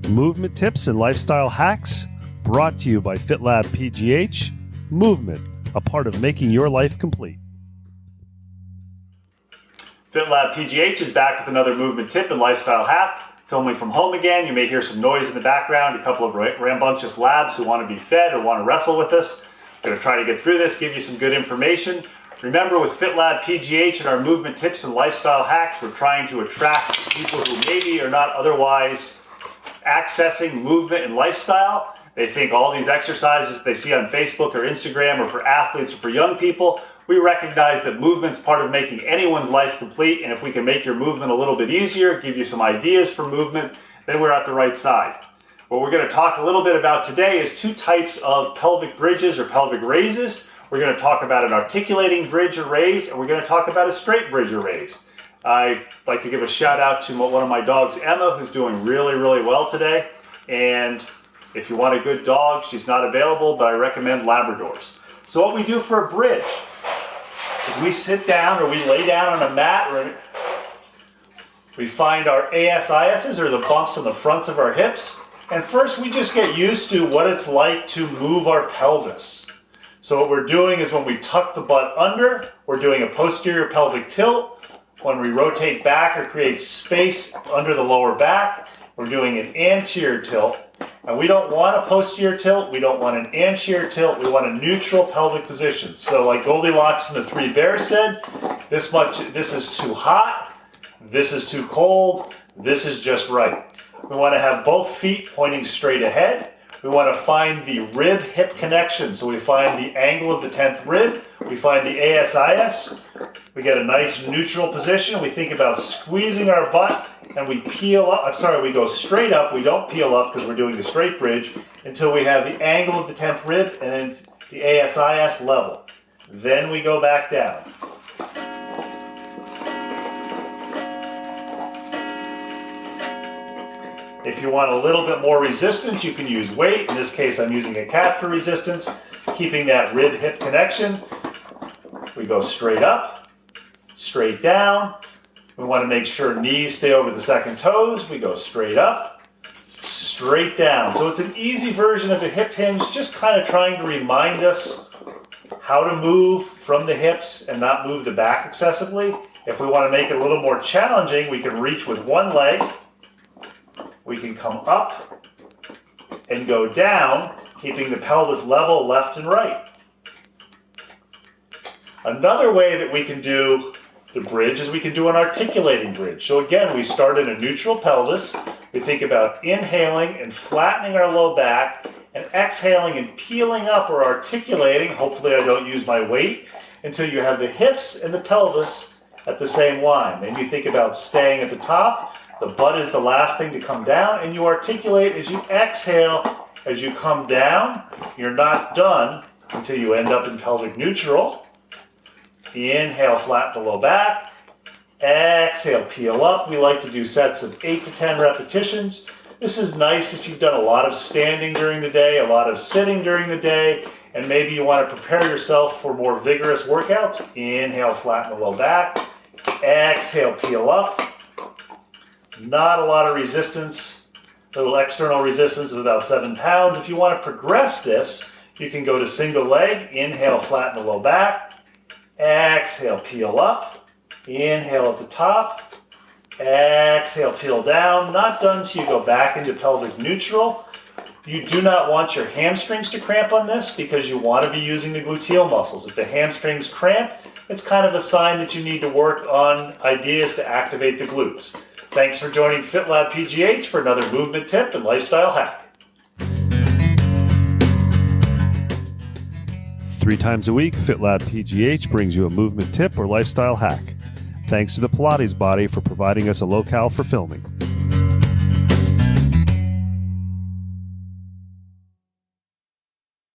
Movement tips and lifestyle hacks brought to you by FitLabPGH. Movement, a part of making your life complete. FitLabPGH is back with another movement tip and lifestyle hack. Filming from home again. You may hear some noise in the background, a couple of rambunctious labs who want to be fed or want to wrestle with us. I'm going to try to get through this, give you some good information. Remember, with FitLabPGH and our movement tips and lifestyle hacks, we're trying to attract people who maybe are not otherwise accessing movement and lifestyle. They think all these exercises they see on Facebook or Instagram are for athletes or for young people. We recognize that movement's part of making anyone's life complete, and if we can make your movement a little bit easier, give you some ideas for movement, then we're at the right side. What we're going to talk a little bit about today is two types of pelvic bridges or pelvic raises. We're going to talk about an articulating bridge or raise, and we're going to talk about a straight bridge or raise. I'd like to give a shout out to one of my dogs, Emma, who's doing really, really well today. And if you want a good dog, she's not available, but I recommend Labradors. So what we do for a bridge is we sit down or we lay down on a mat, or we find our ASISs, or the bumps on the fronts of our hips. And first we just get used to what it's like to move our pelvis. So what we're doing is when we tuck the butt under, we're doing a posterior pelvic tilt. When we rotate back or create space under the lower back, we're doing an anterior tilt. And we don't want a posterior tilt, we don't want an anterior tilt, we want a neutral pelvic position. So like Goldilocks and the Three Bears said, this is too hot, this is too cold, this is just right. We want to have both feet pointing straight ahead. We want to find the rib-hip connection. So we find the angle of the 10th rib, we find the ASIS, we get a nice neutral position. We think about squeezing our butt, and we peel up. We go straight up. We don't peel up because we're doing the straight bridge until we have the angle of the 10th rib and then the ASIS level. Then we go back down. If you want a little bit more resistance, you can use weight. In this case, I'm using a cat for resistance, keeping that rib-hip connection. We go straight up, straight down. We want to make sure knees stay over the second toes. We go straight up, straight down. So it's an easy version of a hip hinge, just kind of trying to remind us how to move from the hips and not move the back excessively. If we want to make it a little more challenging, we can reach with one leg. We can come up and go down, keeping the pelvis level left and right. Another way that we can do the bridge is we can do an articulating bridge. So again, we start in a neutral pelvis. We think about inhaling and flattening our low back, and exhaling and peeling up or articulating, hopefully I don't use my weight, until you have the hips and the pelvis at the same line. Then you think about staying at the top. The butt is the last thing to come down, and you articulate as you exhale. As you come down, you're not done until you end up in pelvic neutral. Inhale, flatten the low back. Exhale, peel up. We like to do sets of 8 to 10 repetitions. This is nice if you've done a lot of standing during the day, a lot of sitting during the day, and maybe you want to prepare yourself for more vigorous workouts. Inhale, flatten the low back. Exhale, peel up. Not a lot of resistance, little external resistance of about 7 pounds. If you want to progress this, you can go to single leg. Inhale, flatten the low back. Exhale, peel up. Inhale at the top. Exhale, peel down. Not done until you go back into pelvic neutral. You do not want your hamstrings to cramp on this because you want to be using the gluteal muscles. If the hamstrings cramp, it's kind of a sign that you need to work on ideas to activate the glutes. Thanks for joining FitLabPGH for another movement tip and lifestyle hack. 3 times a week, FitLabPGH brings you a movement tip or lifestyle hack. Thanks to the Pilates Body for providing us a locale for filming.